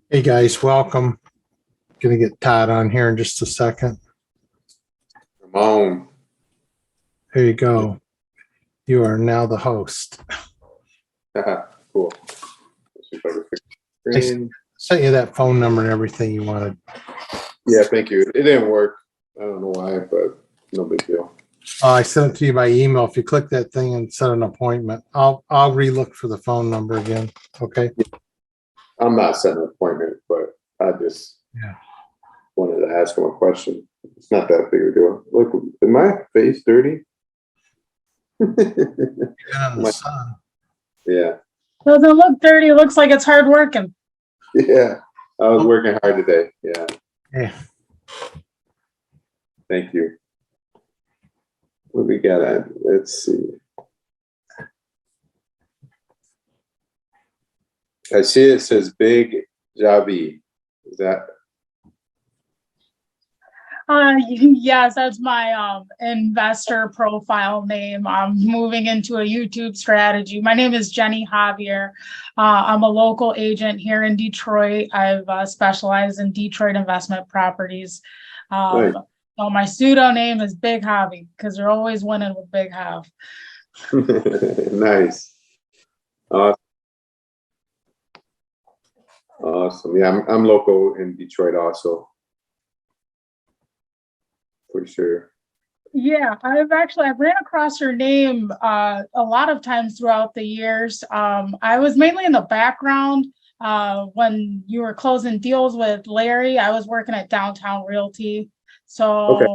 Hey guys, welcome. Gonna get Todd on here in just a second. Come on. Here you go. You are now the host. Cool. Let's see if I can fix the I screen. sent you that phone number and everything you wanted. Yeah, thank you. It didn't work. I don't know why, but no big deal. I sent it to you by email. If you click that thing and set an appointment, I'll relook for the phone number again. Okay. I'm not setting an appointment, but I just wanted to ask him a question. It's not that big a deal. Look, is my face dirty? You've been in the sun. Yeah. Doesn't look dirty. It looks like it's hard working. Yeah. I was working hard today. Yeah. Yeah. Thank you. What we got at? Let's see. I see it says Big Javi. Is that? Yes, that's my investor profile name. I'm moving into a YouTube strategy. My name is Jenny Javier. I'm a local agent here in Detroit. I've specialized in Detroit investment properties. Nice. So my pseudo name is Big Javi because they're always winning with Big Jav. Nice. Awesome. Yeah, I'm local in Detroit also. For sure. Yeah, I ran across your name a lot of times throughout the years. I was mainly in the background when you were closing deals with Larry. I was working at Downtown Realty. So Okay.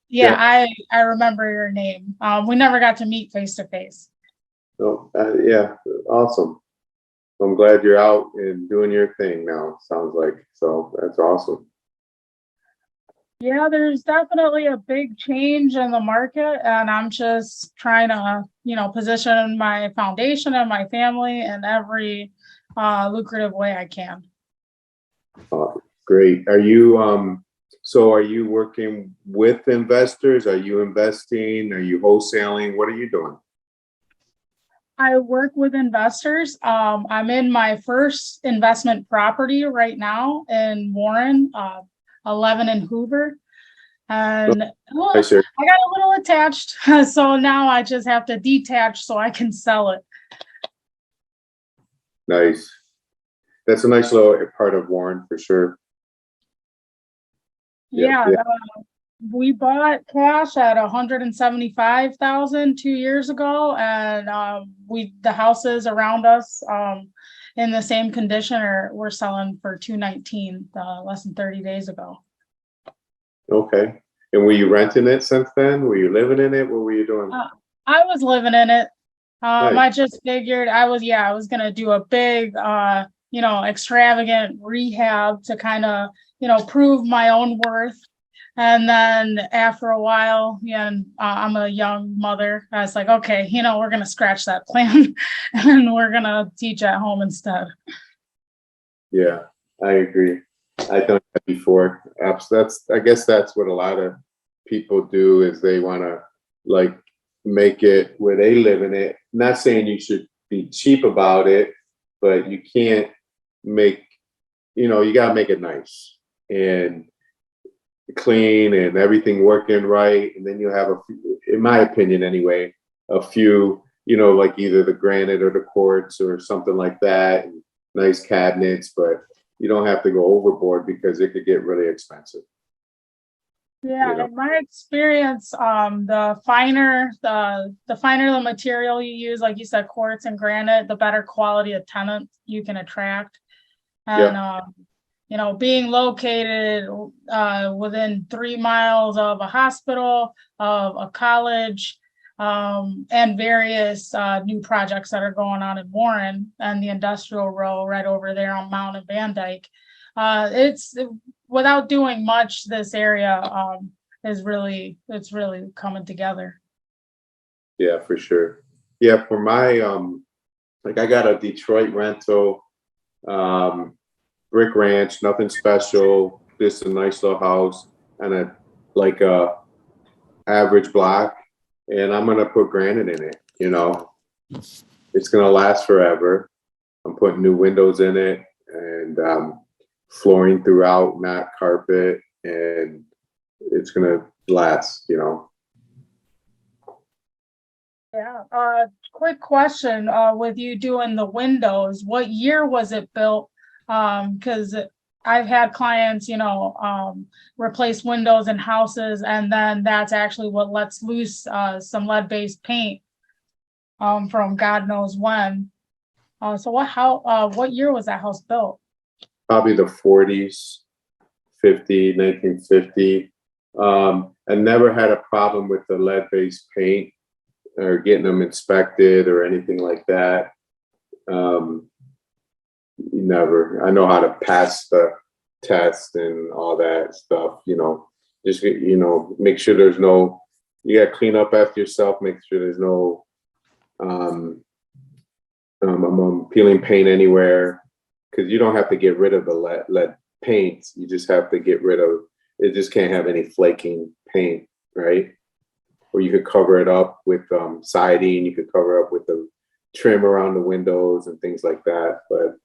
yeah, I remember your name. We never got to meet face to face. Oh, yeah, awesome. I'm glad you're out and doing your thing now, sounds like. So that's awesome. Yeah, there's definitely a big change in the market, and I'm just trying to, position my foundation and my family in every lucrative way I can. Great. Are you are you working with investors? Are you investing? Are you wholesaling? What are you doing? I work with investors. I'm in my first investment property right now in Warren, 11 in Hoover. And I got a little attached. So now I just have to detach so I can sell it. Nice. That's a nice little part of Warren for sure. Yeah. We bought cash at $175,000 2 years ago, and the houses around us in the same condition we're selling for $219 less than 30 days ago. Okay. And were you renting it since then? Were you living in it? What were you doing? I was living in it. Nice. I just figured I was gonna do a big extravagant rehab to kind of prove my own worth. And then after a while, I'm a young mother. I was like, okay, we're going to scratch that plan and we're going to teach at home instead. Yeah, I agree. I've done that before. I guess that's what a lot of people do is they want to like make it where they live in it. Not saying you should be cheap about it, but you can't you got to make it nice and clean and everything working right, and then you have in my opinion anyway, a few like either the granite or the quartz or something like that, and nice cabinets, but you don't have to go overboard because it could get really expensive. Yeah, in my experience, the finer the material you use, like you said, quartz and granite, the better quality of tenant you can attract. And being located within 3 miles of a hospital, of a college, and various new projects that are going on in Warren and the industrial row right over there on Mount and Van Dyke. It's without doing much, this area it's really coming together. Yeah, for sure. Yeah, for my I got a Detroit rental. Brick ranch, nothing special, just a nice little house and a average block, and I'm gonna put granite in it. It's gonna last forever. I'm putting new windows in it, and flooring throughout, not carpet, and it's gonna last, you know. Yeah, quick question, with you doing the windows, what year was it built? Because I've had clients, replace windows in houses, and then that's actually what lets loose some lead-based paint from God knows when. So what year was that house built? Probably the 40s, 1950. I never had a problem with the lead-based paint or getting them inspected or anything like that. Never. I know how to pass the test and all that stuff, just, make sure there's no, you got to clean up after yourself, make sure there's no peeling paint anywhere, because you don't have to get rid of the lead paint. You just have to get rid of, it just can't have any flaking paint, right? Or you could cover it up with siding, you could cover up with the trim around the windows and things like that. But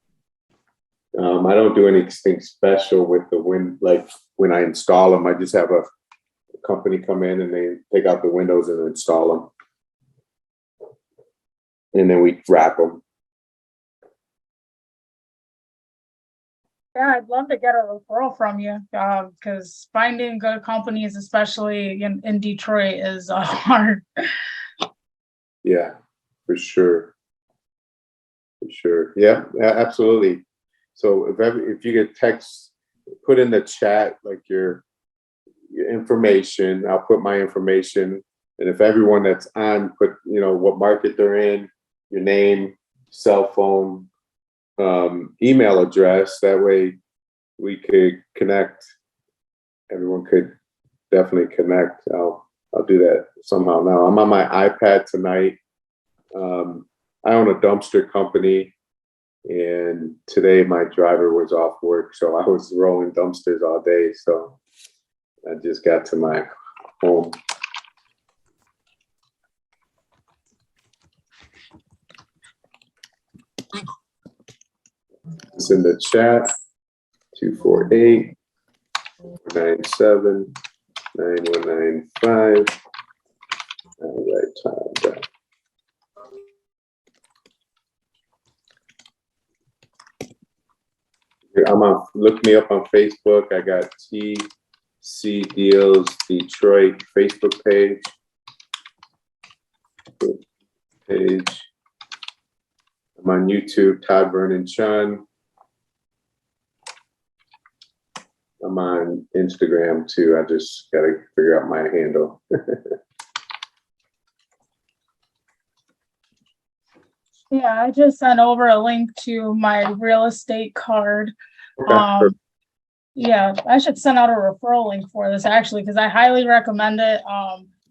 I don't do anything special with the like when I install them. I just have a company come in and they take out the windows and install them. And then we wrap them. Yeah, I'd love to get a referral from you, because finding good companies, especially in Detroit, is hard. Yeah, for sure. For sure. Yeah, absolutely. So if you get text, put in the chat like your information. I'll put my information, and if everyone that's on put what market they're in, your name, cell phone, email address. That way we could connect. Everyone could definitely connect. I'll do that somehow. Now I'm on my iPad tonight. I own a dumpster company, and today my driver was off work, so I was rolling dumpsters all day. So I just got to my home. It's in the chat. 248-97-9195. All right, time. Look me up on Facebook. I got TC Deals Detroit Facebook page. I'm on YouTube, Todd Vernon Chun. I'm on Instagram too. I just got to figure out my handle. Yeah, I just sent over a link to my real estate card. Yeah, I should send out a referral link for this actually, because I highly recommend it.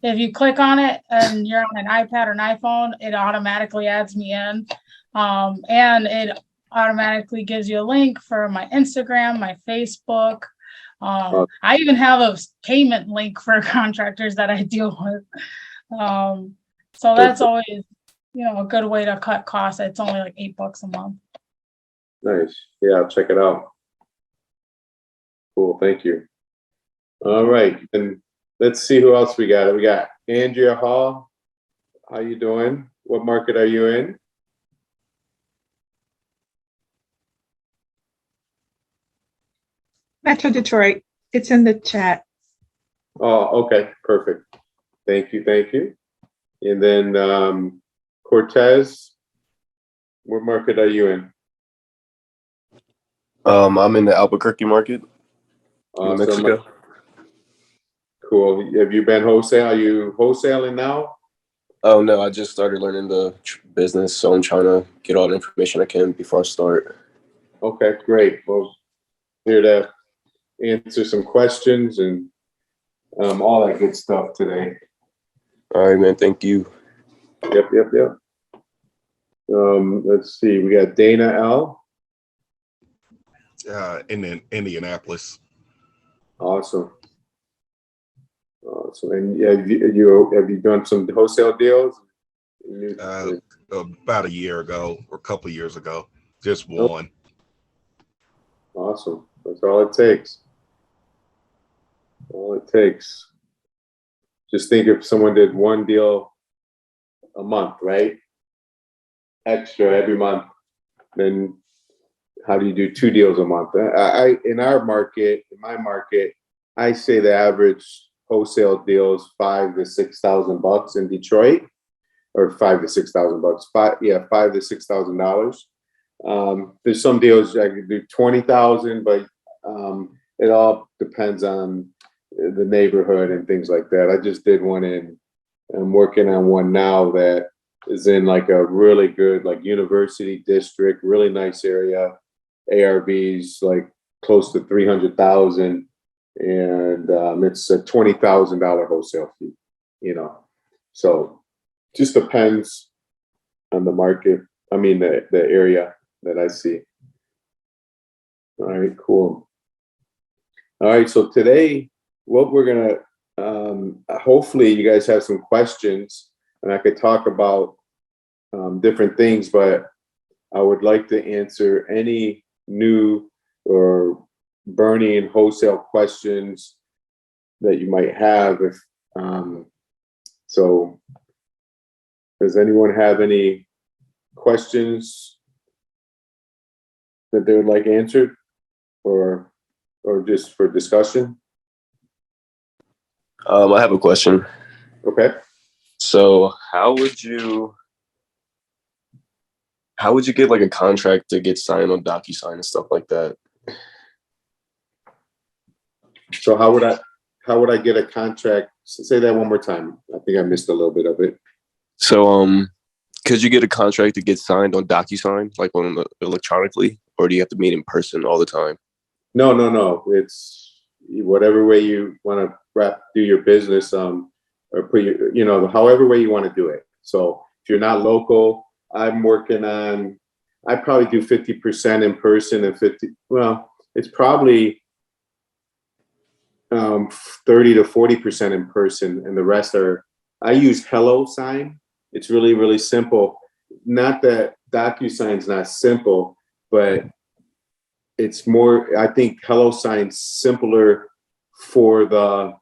If you click on it and you're on an iPad or an iPhone, it automatically adds me in. And it automatically gives you a link for my Instagram, my Facebook. I even have a payment link for contractors that I deal with. So that's always, a good way to cut costs. It's only like $8 a month. Nice. Yeah, I'll check it out. Cool. Thank you. All right. And let's see who else we got. We got Andrea Hall. How you doing? What market are you in? Metro Detroit. It's in the chat. Oh, okay. Perfect. Thank you. Thank you. And then Cortez, what market are you in? I'm in the Albuquerque market, Awesome. Mexico. Cool. Have you been wholesale? Are you wholesaling now? Oh no, I just started learning the business, so I'm trying to get all the information I can before I start. Okay, great. Well, here to answer some questions and all that good stuff today. All right, man. Thank you. Yep. Let's see. We got Dana L. In Indianapolis. Awesome. And have you done some wholesale deals? About a year ago or a couple of years ago, just one. Awesome. That's all it takes. All it takes. Just think if someone did one deal a month, right? Extra every month, then how do you do 2 deals a month? In our market, in my market, I say the average wholesale deals $5,000 to $6,000 in Detroit, or $5,000 to $6,000. $5,000 to $6,000. There's some deals I could do 20,000, but it all depends on the neighborhood and things like that. I just did one I'm working on one now that is in like a really good, like university district, really nice area. ARVs like close to 300,000, and it's a $20,000 wholesale fee, you know. So just depends on the market. I mean, the area that I see. All right, cool. All right, so today, what we're gonna, hopefully you guys have some questions, and I could talk about different things, but I would like to answer any new or burning wholesale questions that you might have. If so, does anyone have any questions that they would like answered, or just for discussion? I have a question. Okay. So how would you get like a contract to get signed on DocuSign and stuff like that? So how would I get a contract? Say that one more time. I think I missed a little bit of it. So could you get a contract to get signed on DocuSign, like on electronically, or do you have to meet in person all the time? No. It's whatever way you want to do your business, or put your, however way you want to do it. So if you're not local, I'm working on, I probably do 50% in person and it's probably 30 to 40% in person, and the rest I use HelloSign. It's really, really simple. Not that DocuSign's not simple, but it's more, I think HelloSign's simpler for the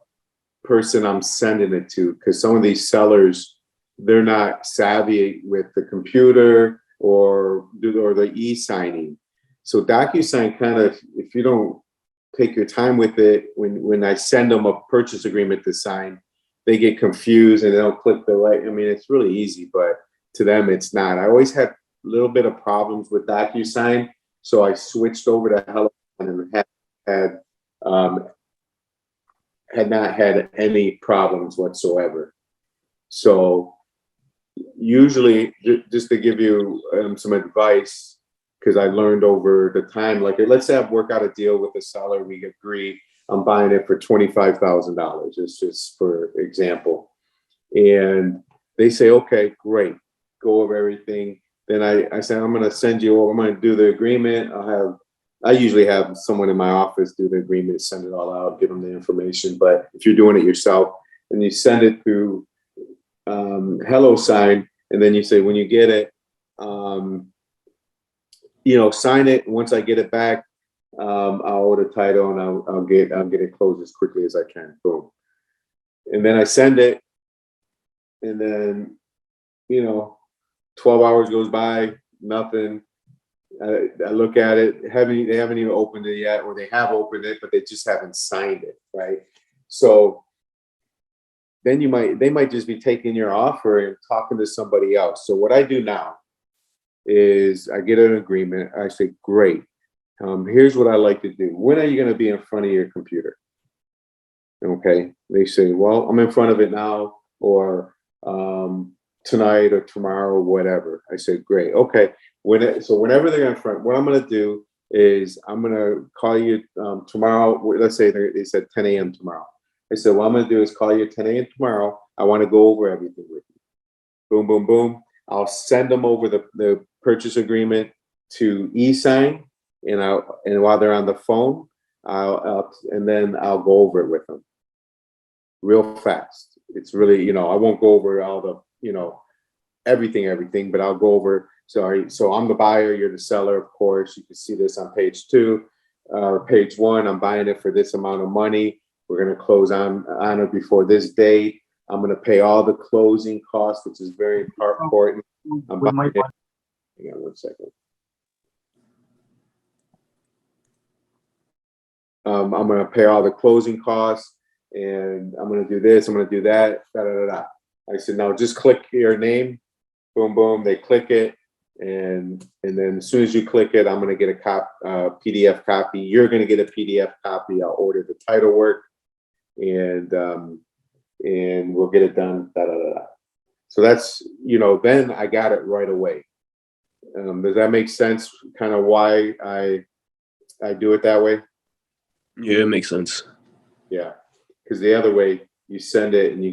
person I'm sending it to, because some of these sellers, they're not savvy with the computer or the e-signing. So DocuSign kind of, if you don't take your time with it, when I send them a purchase agreement to sign, they get confused and they don't click the right. I mean, it's really easy, but to them, it's not. I always had a little bit of problems with DocuSign, so I switched over to HelloSign and had not had any problems whatsoever. So usually, just to give you some advice, because I learned over the time, like let's say I work out a deal with a seller, we agree, I'm buying it for $25,000. It's just for example. And they say, okay, great, go over everything. Then I say, I'm going to send you over, I'm going to do the agreement. I usually have someone in my office do the agreement, send it all out, give them the information. But if you're doing it yourself and you send it through HelloSign, and then you say, when you get it, sign it. Once I get it back, I'll order title and I'll get it closed as quickly as I can. Boom. And then I send it, and then 12 hours goes by, nothing. I look at it, they haven't even opened it yet, or they have opened it, but they just haven't signed it, right? So then they might just be taking your offer and talking to somebody else. So what I do now is I get an agreement. I say, great. Here's what I like to do. When are you going to be in front of your computer? Okay. They say, well, I'm in front of it now, or tonight or tomorrow or whatever. I say, great. Okay. So whenever they're in front, what I'm going to do is I'm going to call you tomorrow. Let's say they said 10 a.m. tomorrow. I said, what I'm going to do is call you at 10 a.m. tomorrow. I want to go over everything with you. Boom, boom, boom. I'll send them over the purchase agreement to e-sign, and while they're on the phone, and then I'll go over it with them real fast. It's really, I won't go over all the, everything, but I'll go over. So I'm the buyer, you're the seller, of course. You can see this on page 2. or page one, I'm buying it for this amount of money. We're going to close on it before this date. I'm going to pay all the closing costs, which is very important. I'm buying it. Hang on one second. I'm going to pay all the closing costs, and I'm going to do this. I'm going to do that. Da, da, da, da. I said, no, just click your name. Boom, boom. They click it, and then as soon as you click it, I'm going to get a PDF copy. You're going to get a PDF copy. I'll order the title work, and we'll get it done. Da, da, da, da. So that's, then I got it right away. Does that make sense? Kind of why I do it that way? Yeah, it makes sense. Yeah, because the other way, you send it and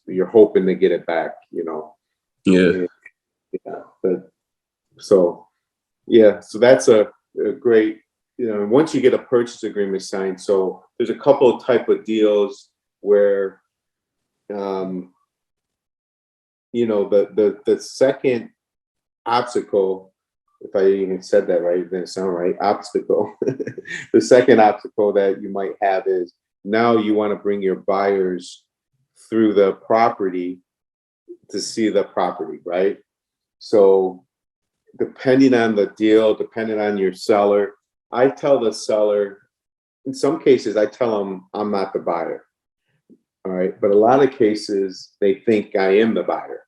you're hoping to get it back, Yeah. Yeah, but so that's a great, once you get a purchase agreement signed. So there's a couple of type of deals where, the second obstacle, if I even said that right, it didn't sound right, obstacle. The second obstacle that you might have is now you want to bring your buyers through the property to see the property, right? So depending on the deal, depending on your seller, I tell the seller, in some cases, I tell them I'm not the buyer. All right. But a lot of cases, they think I am the buyer.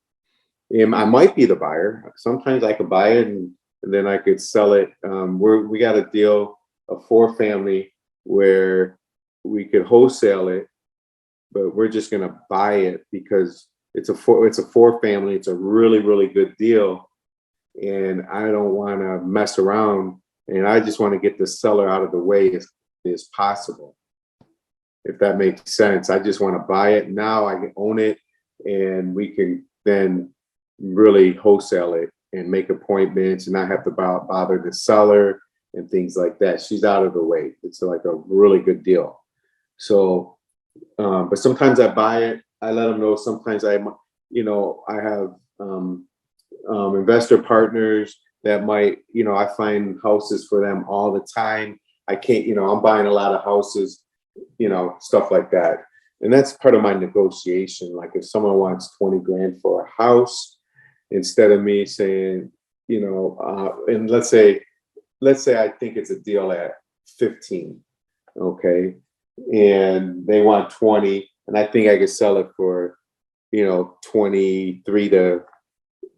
I might be the buyer. Sometimes I could buy it and then I could sell it. We got a deal, a 4-family, where we could wholesale it, but we're just going to buy it because it's a 4-family. It's a really, really good deal. And I don't want to mess around. And I just want to get the seller out of the way as possible. If that makes sense. I just want to buy it. Now I can own it, and we can then really wholesale it and make appointments and not have to bother the seller and things like that. She's out of the way. It's like a really good deal. So, but sometimes I buy it. I let them know. Sometimes I have investor partners that might, I find houses for them all the time. I can't, I'm buying a lot of houses, stuff like that. And that's part of my negotiation. Like if someone wants 20 grand for a house, instead of me saying, and let's say I think it's a deal at 15, okay, and they want 20, and I think I could sell it for, 23 to,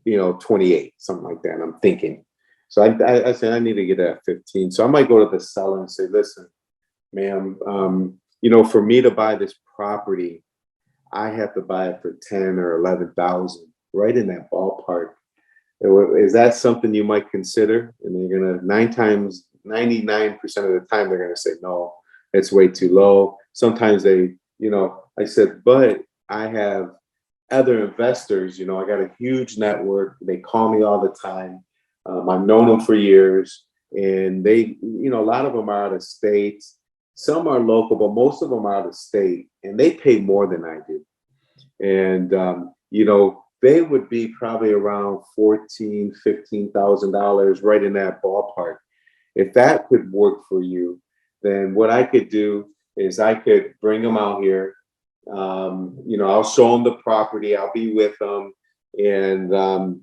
28, something like that. I'm thinking. So I said I need to get it at 15. So I might go to the seller and say, listen, ma'am, for me to buy this property, I have to buy it for 10 or 11,000, right in that ballpark. Is that something you might consider? And they're gonna 99% of the time they're gonna say no, it's way too low. Sometimes they, I said, but I have other investors. I got a huge network. They call me all the time. I've known them for years, and they, a lot of them are out of state. Some are local, but most of them are out of state, and they pay more than I do. And, they would be probably around $14,000, $15,000, right in that ballpark. If that could work for you, then what I could do is I could bring them out here. I'll show them the property. I'll be with them, and I'll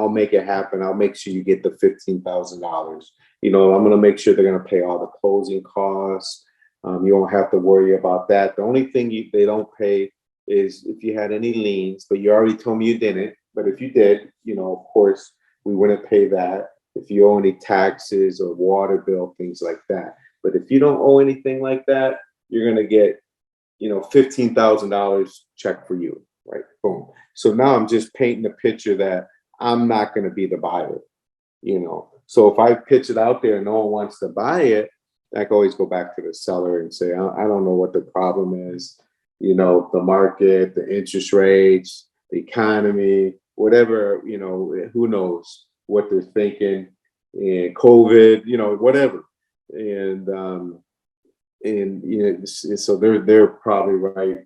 make it happen. I'll make sure you get the $15,000. I'm going to make sure they're going to pay all the closing costs. You won't have to worry about that. The only thing they don't pay is if you had any liens, but you already told me you didn't. But if you did, of course, we wouldn't pay that. If you owe any taxes or water bill, things like that. But if you don't owe anything like that, you're going to get, $15,000 check for you, right? Boom. So now I'm just painting a picture that I'm not going to be the buyer, So if I pitch it out there and no one wants to buy it, I can always go back to the seller and say, I don't know what the problem is. The market, the interest rates, the economy, whatever, who knows what they're thinking, and COVID, whatever. And so they're probably right,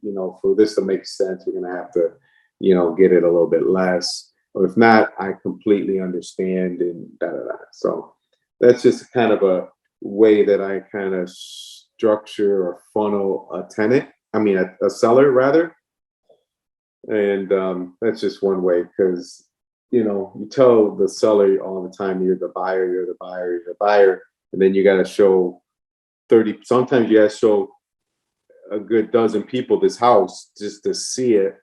for this to make sense, we're going to have to, get it a little bit less, or if not, I completely understand, and da, da, da. So that's just kind of way that I kind of structure or funnel a tenant. I mean, a seller rather. And that's just one way, because you tell the seller all the time, you're the buyer, you're the buyer, you're the buyer, and then you got to show 30. Sometimes you got to show a good dozen people this house just to see it,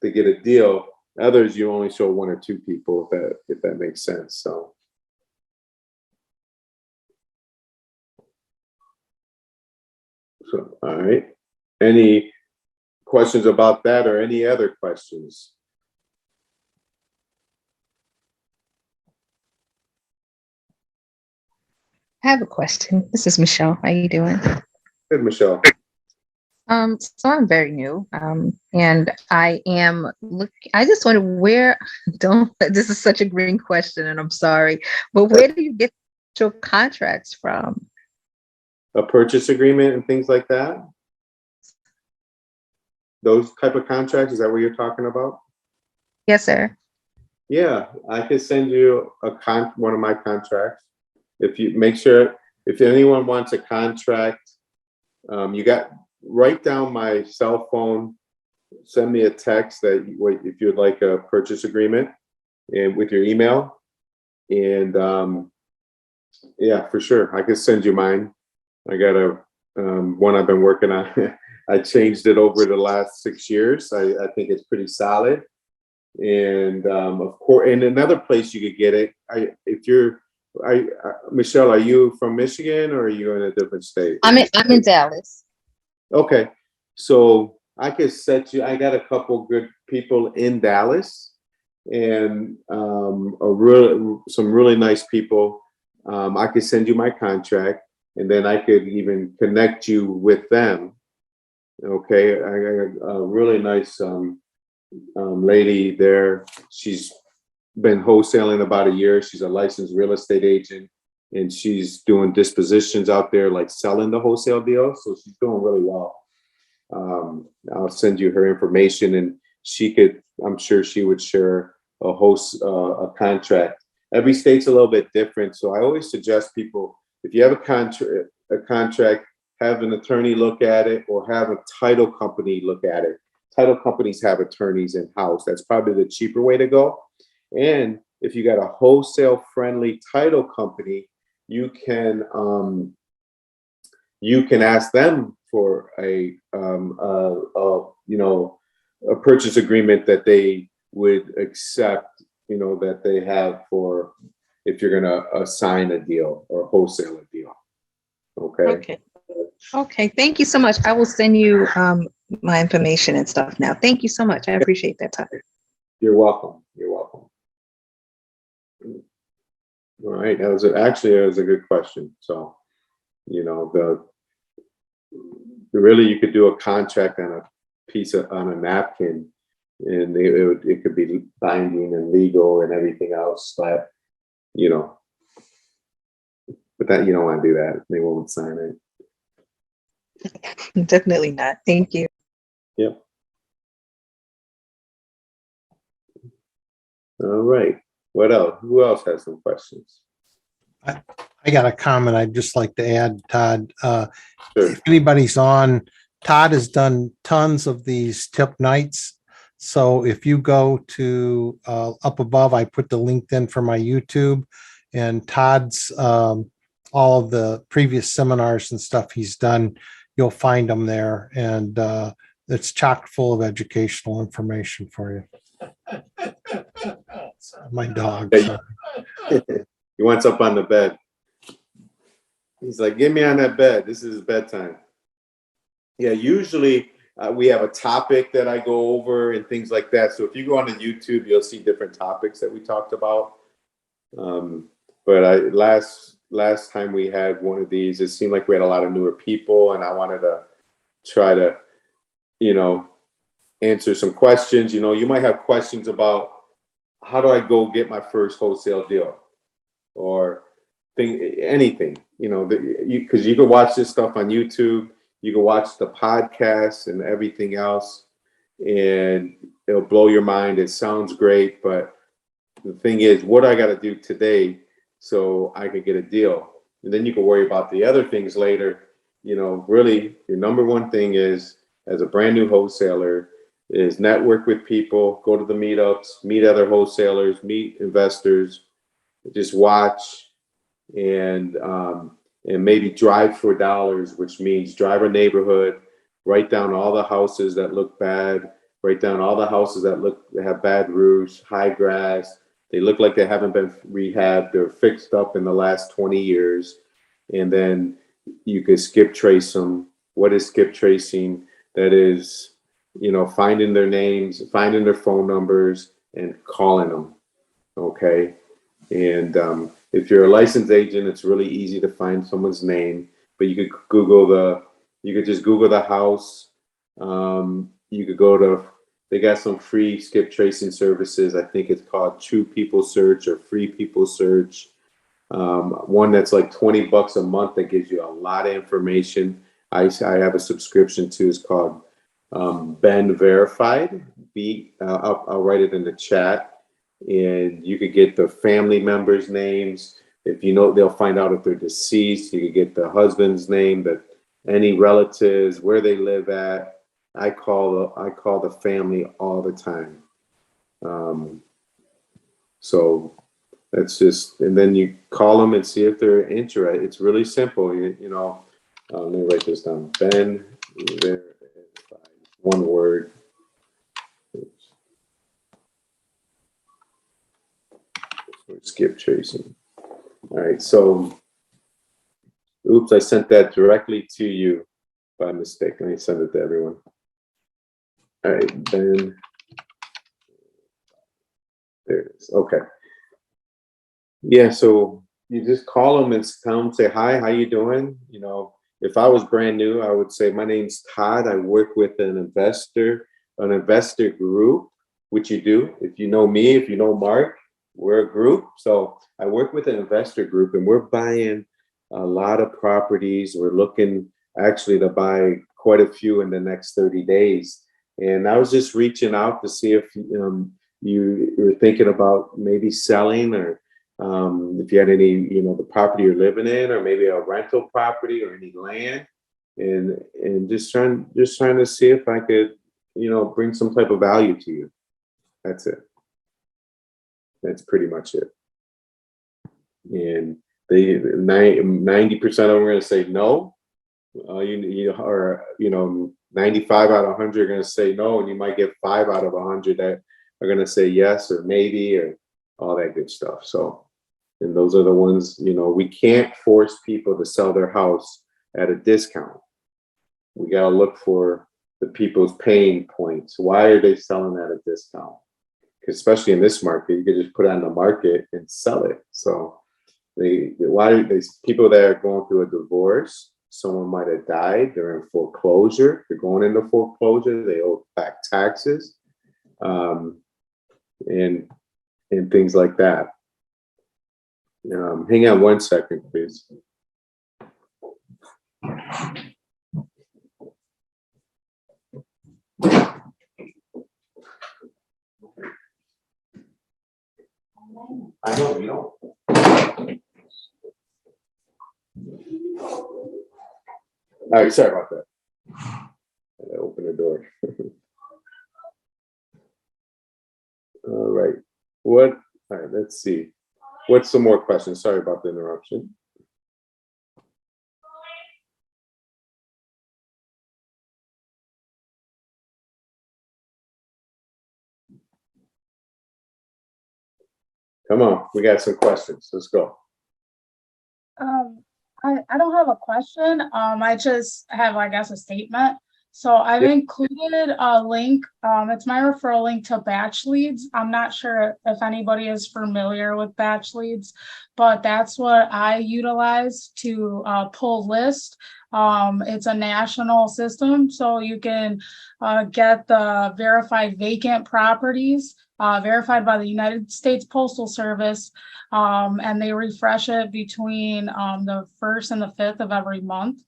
to get a deal. Others, you only show 1 or 2 people, if that makes sense. So. All right. Any questions about that, or any other questions? I have a question. This is Michelle. How you doing? Good, Michelle. So I'm very new. And I am I just wonder this is such a green question and I'm sorry, but where do you get your contracts from? A purchase agreement and things like that? Those type of contracts, is that what you're talking about? Yes, sir. Yeah, I could send you one of my contracts. If you make sure, if anyone wants a contract, write down my cell phone, send me a text if you'd like a purchase agreement, and with your email, and yeah, for sure, I could send you mine. I got one I've been working on. I changed it over the last 6 years. I think it's pretty solid. And of course, in another place you could get it. Michelle, are you from Michigan, or are you in a different state? I'm in Dallas. Okay, so I could I got a couple good people in Dallas, and some really nice people. I could send you my contract, and then I could even connect you with them. Okay, I got a really nice lady there. She's been wholesaling about a year. She's a licensed real estate agent, and she's doing dispositions out there, like selling the wholesale deals. So she's doing really well. I'll send you her information, and I'm sure she would share a contract. Every state's a little bit different. So I always suggest people, if you have a contract, have an attorney look at it, or have a title company look at it. Title companies have attorneys in-house. That's probably the cheaper way to go. And if you got a wholesale friendly title company, you can ask them for a purchase agreement that they would accept, that they have for if you're going to assign a deal or wholesale a deal. Okay. Okay. Thank you so much. I will send you my information and stuff now. Thank you so much. I appreciate that, Todd. You're welcome. All right. That was a good question. So, really, you could do a contract on a napkin, and it could be binding and legal and everything else, but that you don't want to do that. They won't sign it. Definitely not. Thank you. Yep. All right. What else? Who else has some questions? I got a comment I'd just like to add, Todd. Sure. If anybody's on, Todd has done tons of these tip nights. So if you go to up above, I put the link in for my YouTube, and Todd's all of the previous seminars and stuff he's done. You'll find them there, and it's chock full of educational information for you. My dog. Hey. He wants up on the bed. He's like, get me on that bed. This is bedtime. Yeah, usually we have a topic that I go over and things like that. So if you go on to YouTube, you'll see different topics that we talked about. But last time we had one of these, it seemed like we had a lot of newer people, and I wanted to try to, answer some questions. You might have questions about, how do I go get my first wholesale deal, or anything, because you can watch this stuff on YouTube, you can watch the podcast and everything else, and it'll blow your mind. It sounds great, but the thing is, what I got to do today so I can get a deal? and then you can worry about the other things later. Really, your number one thing is, as a brand new wholesaler, is network with people, go to the meetups, meet other wholesalers, meet investors, just watch, and maybe drive for dollars, which means drive a neighborhood, write down all the houses that look bad, write down all the houses that have bad roofs, high grass, they look like they haven't been rehabbed, they're fixed up in the last 20 years, and then you could skip trace them. What is skip tracing? That is, finding their names, finding their phone numbers, and calling them. Okay. And if you're a licensed agent, it's really easy to find someone's name, but you could just Google the house. You could go to, they got some free skip tracing services. I think it's called True People Search or Free People Search. One that's like $20 a month that gives you a lot of information. I have a subscription to, it's called Ben Verified. I'll write it in the chat. And you could get the family members' names. If they'll find out if they're deceased. You could get the husband's name, any relatives, where they live at. I call the family all the time. So that's just, and then you call them and see if they're interested. It's really simple. Let me write this down. Ben Verified, one word. Skip tracing. All right, so oops, I sent that directly to you by mistake. Let me send it to everyone. All right, Ben. There it is. Okay. Yeah, so you just call them and tell them, say, hi, how you doing? If I was brand new, I would say, my name's Todd. I work with an investor group, which you do. If you know me, if you know Mark, we're a group. So I work with an investor group, and we're buying a lot of properties. We're looking actually to buy quite a few in the next 30 days. And I was just reaching out to see if you were thinking about maybe selling, or if you had any, the property you're living in, or maybe a rental property or any land, and just trying to see if I could, bring some type of value to you. That's it. That's pretty much it. And 90% of them are going to say no. 95 out of 100 are going to say no, and you might get 5 out of 100 that are going to say yes or maybe or all that good stuff. So, and those are the ones, we can't force people to sell their house at a discount. We got to look for the people's pain points. Why are they selling at a discount? Especially in this market, you could just put it on the market and sell it. So people that are going through a divorce, someone might have died, they're in foreclosure, they're going into foreclosure, they owe back taxes, and things like that. Hang on one second, please. I know you don't. All right, sorry about that. I opened the door. All right. All right, let's see. What's some more questions? Sorry about the interruption. Come on, we got some questions. Let's go. I don't have a question. I just have, I guess, a statement. So I've included a link. It's my referral link to Batch Leads. I'm not sure if anybody is familiar with Batch Leads, but that's what I utilize to pull list. It's a national system, so you can get the verified vacant properties verified by the United States Postal Service, and they refresh it between the 1st and the 5th of every month.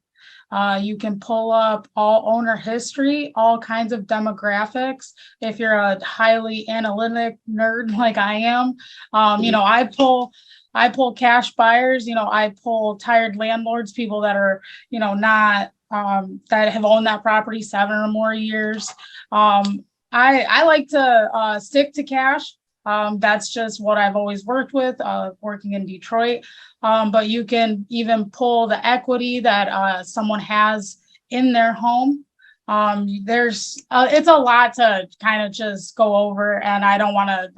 You can pull up all owner history, all kinds of demographics. If you're a highly analytic nerd like I am, I I pull cash buyers, I pull tired landlords, people that are, not, that have owned that property 7 or more years. I like to stick to cash. That's just what I've always worked with, working in Detroit. But you can even pull the equity that someone has in their home. It's a lot to kind of just go over, and I don't want to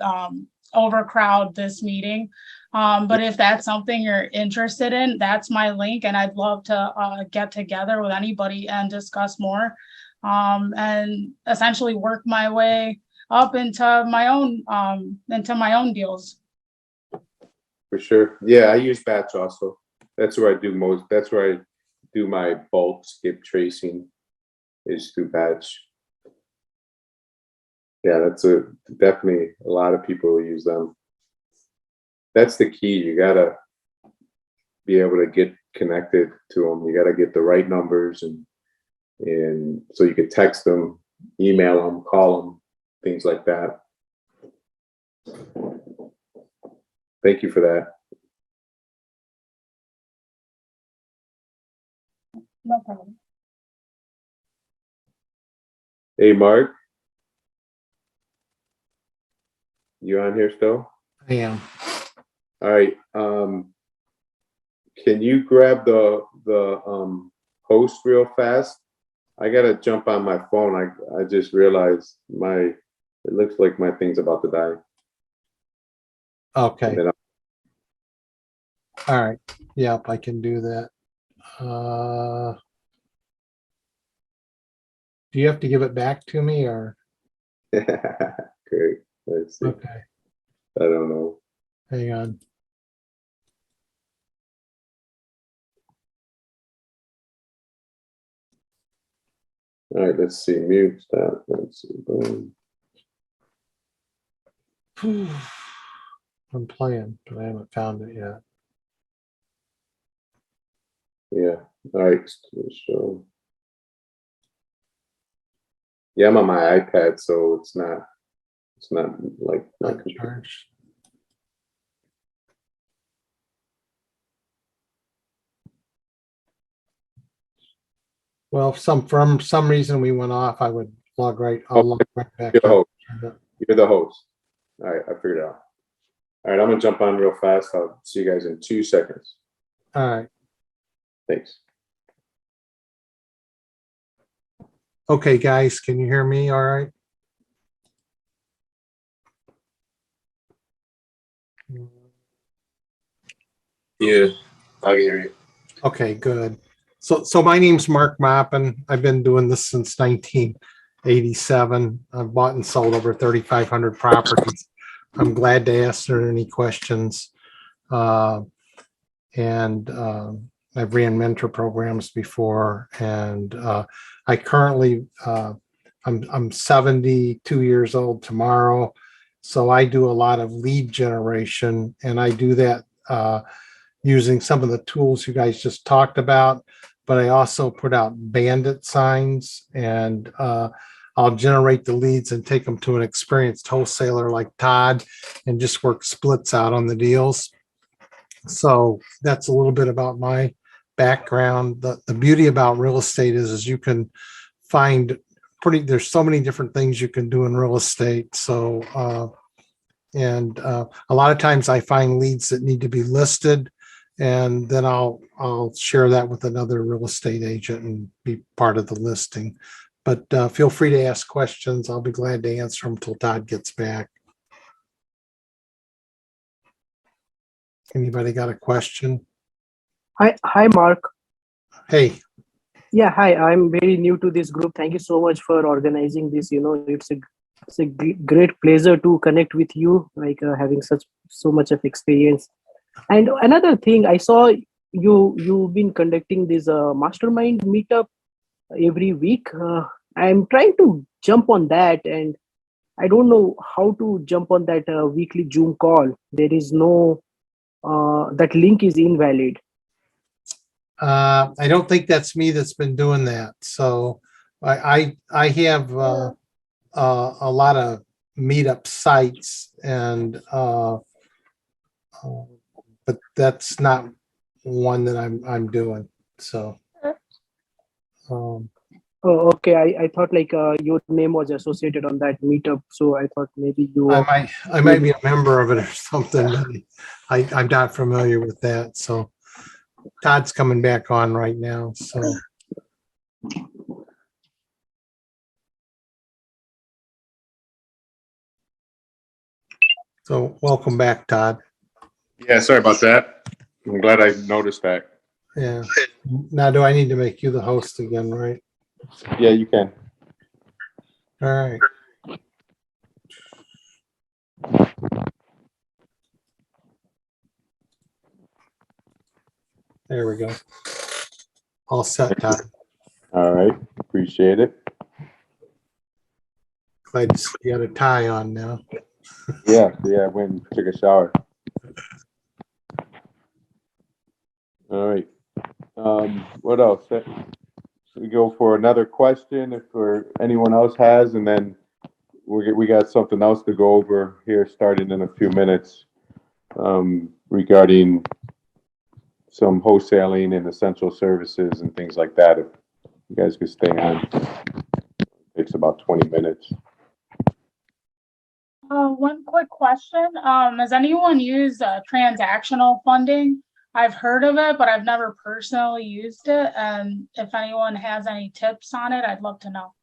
overcrowd this meeting. But if that's something you're interested in, that's my link, and I'd love to get together with anybody and discuss more, and essentially work my way up into my own deals. For sure. Yeah, I use batch also. That's where I do most. That's where I do my bulk skip tracing, is through batch. Yeah, that's definitely a lot of people will use them. That's the key. You gotta be able to get connected to them. You gotta get the right numbers, and so you can text them, email them, call them, things like that. Thank you for that. No problem. Hey, Mark, you on here still? I am. All right. Can you grab the host real fast? I gotta jump on my phone. I just realized it looks like my thing's about to die. Okay. And then All right. Yep, I can do that. Do you have to give it back to me or? great. Let's see. Okay, I don't know. hang on. All right, let's see. Mute that. Let's see. Boom. I'm playing, but I haven't found it yet. Yeah. All right. So, yeah, I'm on my iPad, so it's not like my Not computer. charged. Well, if from some reason we went off, I would log right. I'll log right back You're the up. host. You're the host. All right, I figured it out. All right, I'm gonna jump on real fast. I'll see you guys in 2 seconds. All right. Thanks. Okay, guys, can you hear me? All right. Yeah, I can hear you. Okay, good. So my name's Mark Mappin. I've been doing this since 1987. I've bought and sold over 3,500 properties. I'm glad to answer any questions. And I've ran mentor programs before, and I currently I'm 72 years old tomorrow, so I do a lot of lead generation, and I do that using some of the tools you guys just talked about, but I also put out bandit signs, and I'll generate the leads and take them to an experienced wholesaler like Todd and just work splits out on the deals. So that's a little bit about my background. The beauty about real estate is you can find there's so many different things you can do in real estate. So, a lot of times I find leads that need to be listed, and then I'll share that with another real estate agent and be part of the listing. But feel free to ask questions. I'll be glad to answer them till Todd gets back. Anybody got a question? Hi, Mark. Hey. Yeah, hi. I'm very new to this group. Thank you so much for organizing this. It's a great pleasure to connect with you, like having so much of experience. And another thing, I saw you've been conducting this mastermind meetup every week. I'm trying to jump on that, and I don't know how to jump on that weekly Zoom call. There is no that link is invalid. I don't think that's me that's been doing that. So I have a lot of meetup sites, and but but that's not one that I'm doing. So, Oh, okay. I thought like your name was associated on that meetup, so I thought maybe you. I might be a member of it or something, but I'm not familiar with that. So Todd's coming back on right now. So welcome back, Todd. Yeah, sorry about that. I'm glad I noticed that. Yeah. Now, do I need to make you the host again, right? Yeah, you can. All right. There we go. All set, Todd. All right, appreciate it. Glad to see you got a tie on now. Yeah, I went and took a shower. All right. What else? We go for another question if anyone else has, and then we got something else to go over here starting in a few minutes regarding some wholesaling and essential services and things like that. If you guys could stay on, it's about 20 minutes. One quick question. Has anyone used transactional funding? I've heard of it, but I've never personally used it. And if anyone has any tips on it, I'd love to know.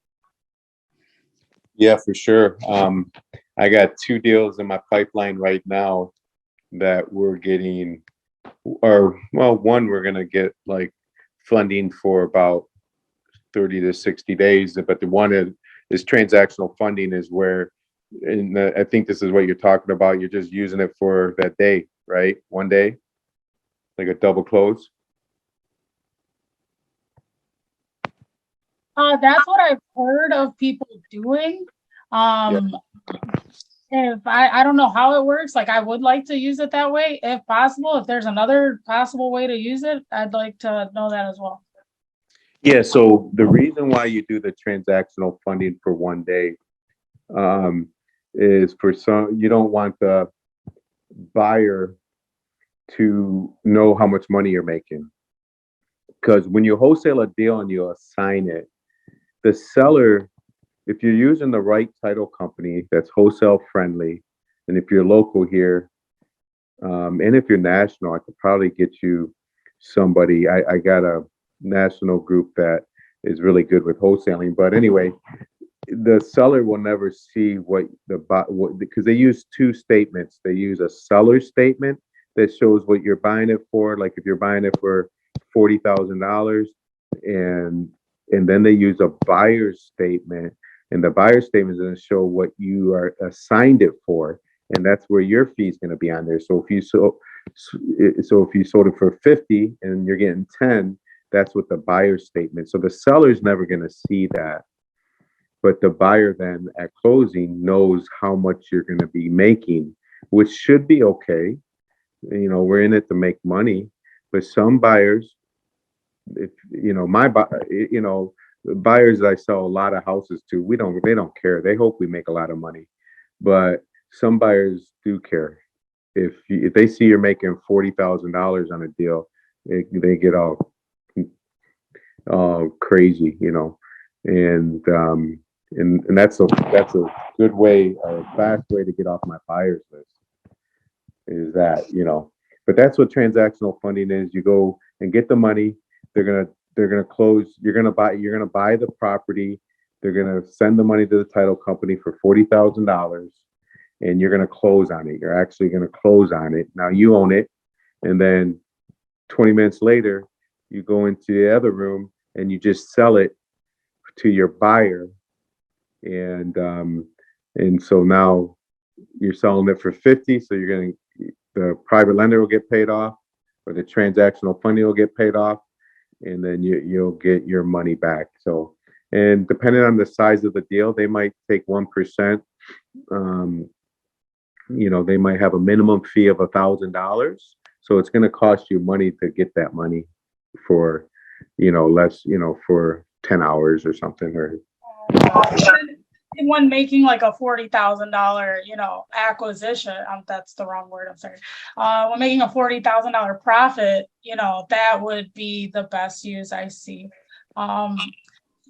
Yeah, for sure. I got 2 deals in my pipeline right now that we're getting, or well, one we're gonna get like funding for about 30 to 60 days, but the one is transactional funding is where, and I think this is what you're talking about. You're just using it for that day, right? One day, like a double close. That's what I've heard of people doing. If I don't know how it works, like I would like to use it that way if possible. If there's another possible way to use it, I'd like to know that as well. Yeah, so the reason why you do the transactional funding for one day is for some, you don't want the buyer to know how much money you're making. Because when you wholesale a deal and you assign it, the seller, if you're using the right title company that's wholesale friendly, and if you're local here, and if you're national, I could probably get you somebody. I got a national group that is really good with wholesaling. But anyway, the seller will never see what because they use 2 statements. They use a seller statement that shows what you're buying it for. Like if you're buying it for $40,000, and then they use a buyer's statement, and the buyer's statement is going to show what you are assigned it for, and that's where your fee is going to be on there. So if you if you sold it for 50 and you're getting 10, that's what the buyer's statement. So the seller's never going to see that, but the buyer then at closing knows how much you're going to be making, which should be okay. You know, we're in it to make money, but some buyers, if you know, the buyers that I sell a lot of houses to, they don't care. They hope we make a lot of money, but some buyers do care. If they see you're making $40,000 on a deal, they get all crazy, you know, and that's a good way, a fast way to get off my buyers list. Is that, you know, but that's what transactional funding is. You go and get the money. They're gonna close. You're gonna buy the property. They're gonna send the money to the title company for $40,000, and you're gonna close on it. You're actually gonna close on it. Now you own it, and then 20 minutes later, you go into the other room and you just sell it to your buyer, and so now you're selling it for 50. So the private lender will get paid off, or the transactional funding will get paid off, and then you'll get your money back. So, and depending on the size of the deal, they might take 1%. You know, they might have a minimum fee of $1,000. So it's going to cost you money to get that money for, you know, less, you know, for 10 hours or something. Or when making like a $40,000, acquisition, that's the wrong word, I'm sorry. When making a $40,000 profit, that would be the best use I see.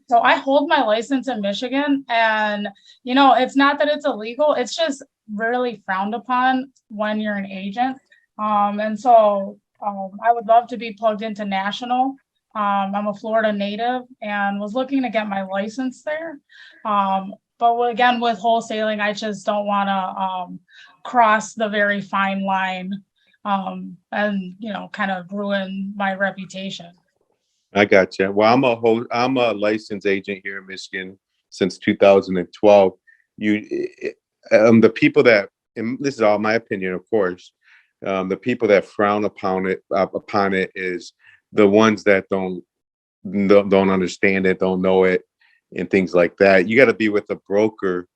So I hold my license in Michigan, and, it's not that it's illegal, it's just really frowned upon when you're an agent. And so I would love to be plugged into national. I'm a Florida native and was looking to get my license there. But again, with wholesaling, I just don't want to cross the very fine line and, kind of ruin my reputation. I got you. Well, I'm a licensed agent here in Michigan since 2012. The people that, and this is all my opinion, of course, the people that frown upon it is the ones that don't understand it, don't know it, and things like that. You got to be with a broker,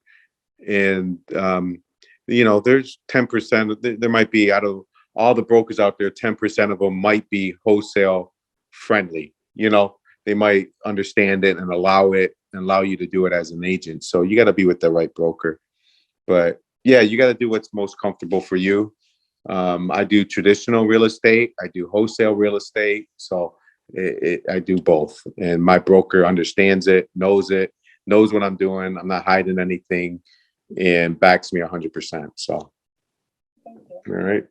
and there's 10%. There might be, out of all the brokers out there, 10% of them might be wholesale friendly. They might understand it and allow you to do it as an agent. So you got to be with the right broker. But yeah, you got to do what's most comfortable for you. I do traditional real estate. I do wholesale real estate. So I do both. And my broker understands it, knows what I'm doing. I'm not hiding anything, and backs me 100%. So, all right.